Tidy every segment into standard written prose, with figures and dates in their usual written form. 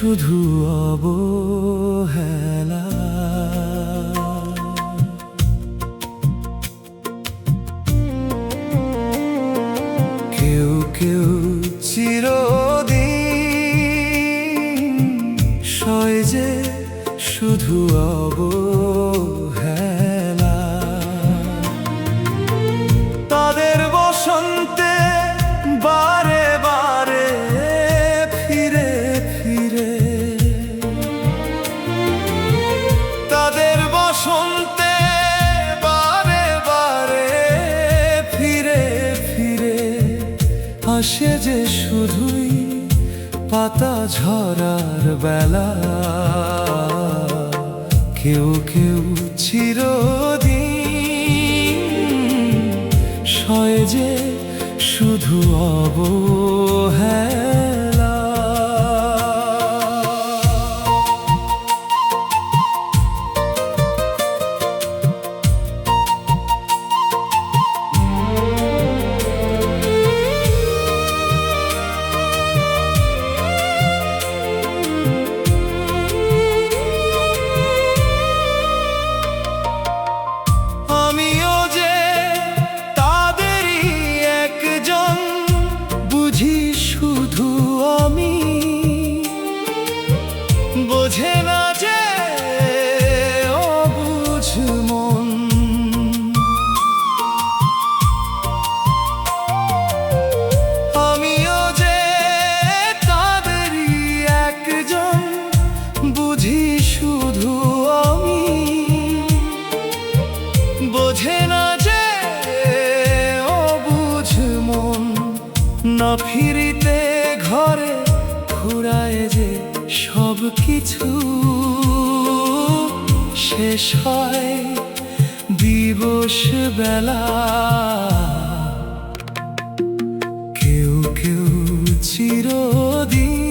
শুধু অবহেলা। কেউ কেউ চিরদিন সয় যে শুধু অবহেলা। তাদের বসন্তে বারে বারে ফিরে ফিরে, তাদের বসন্তে বারে বারে ফিরে ফিরে আসে যে শুধুই পাতা ঝরার বেলা। কেউ কেউ চিরদিন সয় যে শুধু অবহেলা। আমিও যে তাদেরই একজন, বুঝি শুধু আমি। বোঝে না যে অবুঝ মন, আমিও যে তাদেরই একজন, বুঝি শুধু আমি। বোঝে না যে অবুঝ মন, না ফিরিতে ঘরে ঘুরায় যে সব কিছু। শেষ হয় দিবস বেলা। কেউ কেউ চিরদিন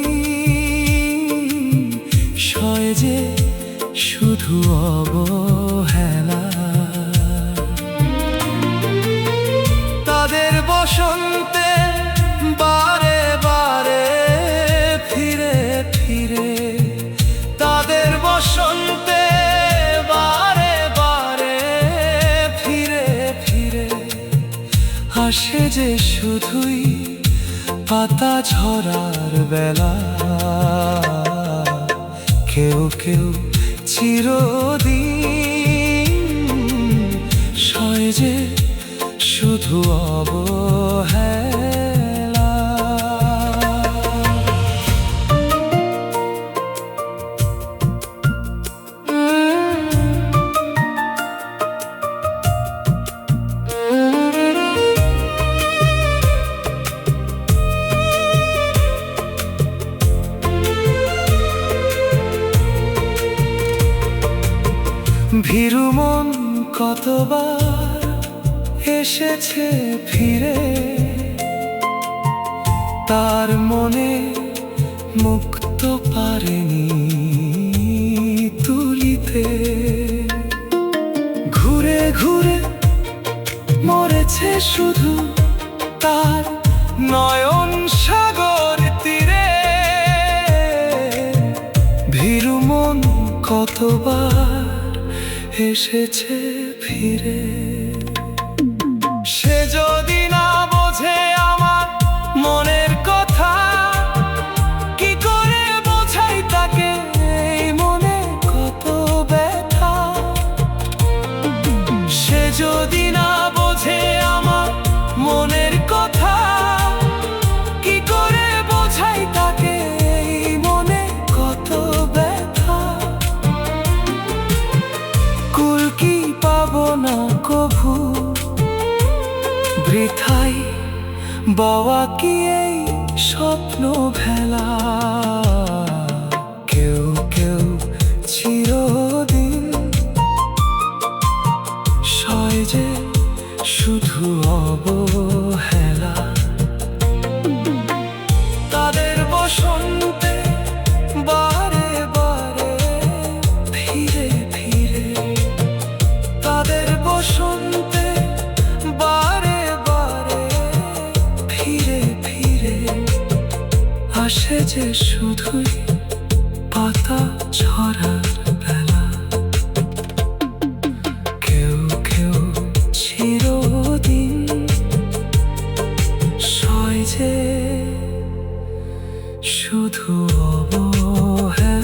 সয় যে শুধু অবহেলা। তাদের বসন্তে বারে বারে ফিরে ফিরে, তাদের বসন্তে বারে বারে ফিরে ফিরে আসে যে শুধুই পাতা ঝরার বেলা। কেউ কেউ চিরদিন সয় যে শুধু অবহেলা। ভীরু মন কতবার এসেছে ফিরে, তার মনে মুক্ত পারেনি তুলিতে। ঘুরে ঘুরে মরেছে শুধু তার নয়ন সাগর তীরে। ভীরু মন কতবার এসেছে ফিরে। সে যদি না বোঝে আমার মনের কথা, কি করে বোঝাই তাকে এই মনে কত ব্যথা। সে যদি না বোঝে আমার মনের কথা, কি করে বোঝাই তাকে এই মনে কত ব্যথা। কুল কি পাবো না কভু, বৃথাই বাবা কি এই স্বপ্ন ভেলা। কেউ কেউ চিরদিন সয় যে শুধু অবহেলা। তাদের বসন্তে বারে বারে ফিরে ফিরে, তাদের বসন্তে বারে বারে ফিরে ফিরে আসে যে শুধুই পাতা ঝরার বেলা। কেউ কেউ চিরদিন সয় যে শুধু অবহেলা।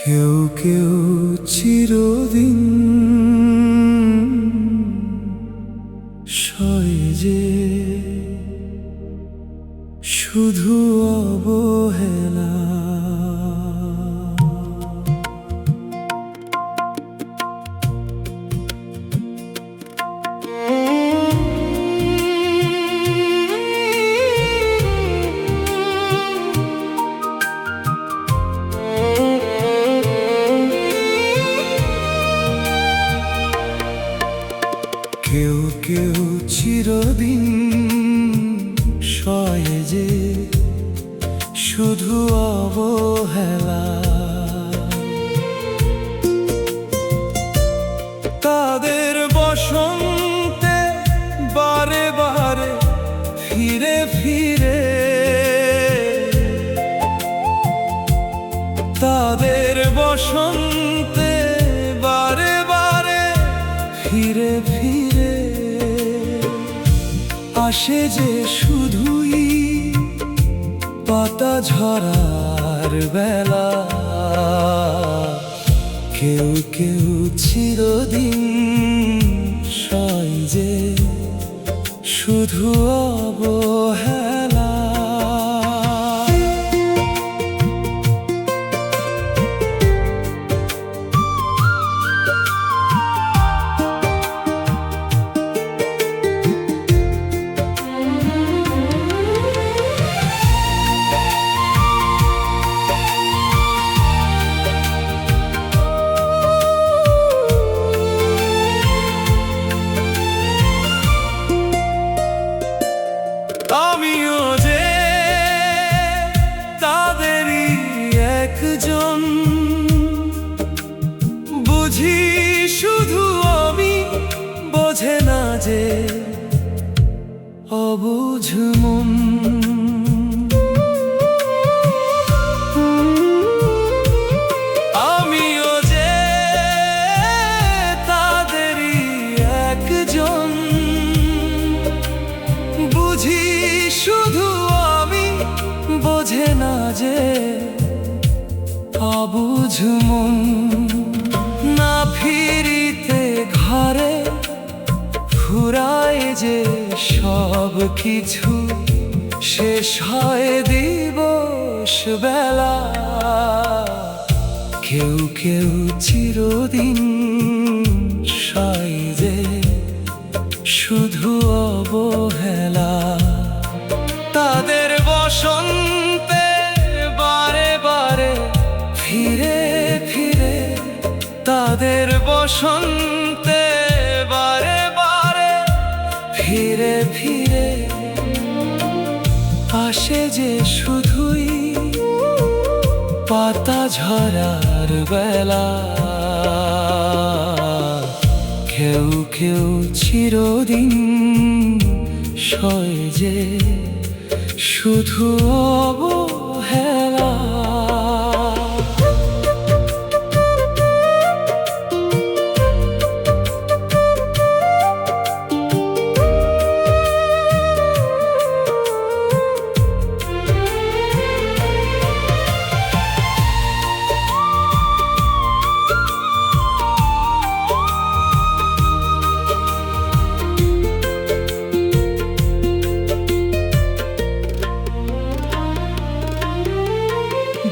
কেউ কেউ চিরদিন সয় যে শুধু অবহেলা। কেউ কেউ চিরদিন সয় যে শুধু অবহেলা। তাদের বসন্তে বারে বারে ফিরে ফিরে, তাদের বসন্তে বারে বারে ফিরে ফিরে আসে যে শুধুই পাতা ঝরার বেলা। কেউ কেউ চিরদিন সয় যে শুধু অবহেলা। আমিও যে তাদেরই একজন, বুঝি শুধু আমি, বোঝে না যে অবুঝ মন। আমিও যে তাদেরই একজন, বুঝি শুধু আমি, বোঝে না যে অবুঝ মন। না ফিরিতে ঘরে ফুরায় যে সব কিছু, শেষ হয় দিবস বেলা। কেউ কেউ চিরদিন সয় যে শুধু অবহেলা। তাদের বসন্তে বারে বারে ফিরে ফিরে, তাদের বসন্তে বারে বারে ফিরে ফিরে আসে যে শুধুই পাতা ঝরার বেলা। কেউ কেউ চিরদিন সয় যে শুধু অবহেলা।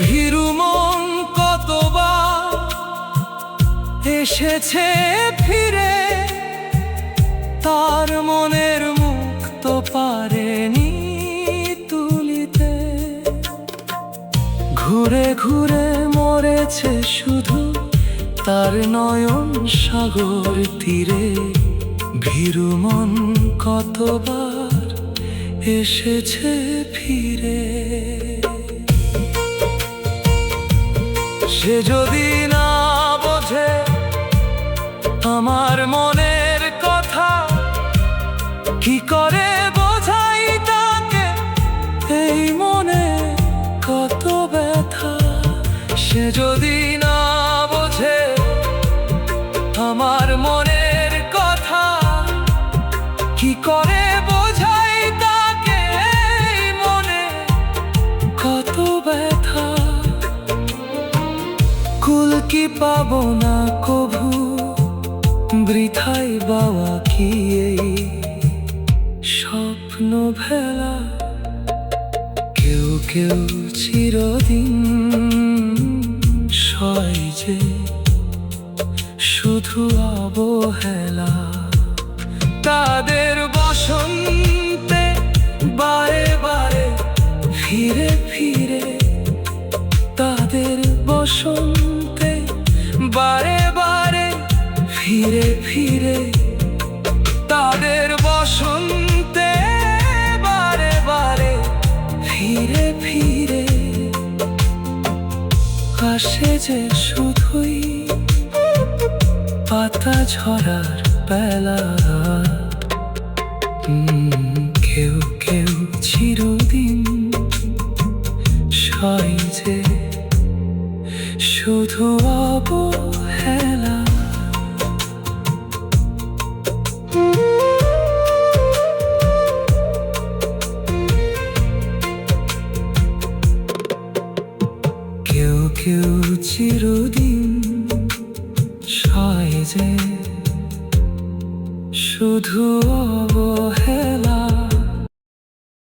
ভীরু মন কতবার এসেছে ফিরে, তার মনের মুখ তো পারেনি তুলিতে। ঘুরে ঘুরে মরেছে শুধু তার নয়ন সাগর তীরে, ভীরু মন কতবার এসেছে ফিরে। সে যদি না বোঝে আমার মনের কথা, কি করে বোঝাই তাকে এই মনে কত ব্যথা। সে যদি না বোঝে আমার মনের কথা, কি করে বোঝাই তাকে এই মনে কত ব্যথা। কুল কি পাবো না কভু, বৃথাই বাওয়া কি এই স্বপ্ন ভেলা। কেউ কেউ চিরদিন সয় যে শুধু অবহেলা। তাদের বসন্তে বারে বারে ফিরে ফিরে, তাদের বসন্তে বারে বারে ফিরে ফিরে, তাদের বসন্তে বারে বারে ফিরে ফিরে। আসে যে শুধুই পাতা ঝরার বেলা। কেউ কেউ চিরদিন সয় যে শুধু অবহেলা। কেউ কেউ চিরদিন সয় যে শুধু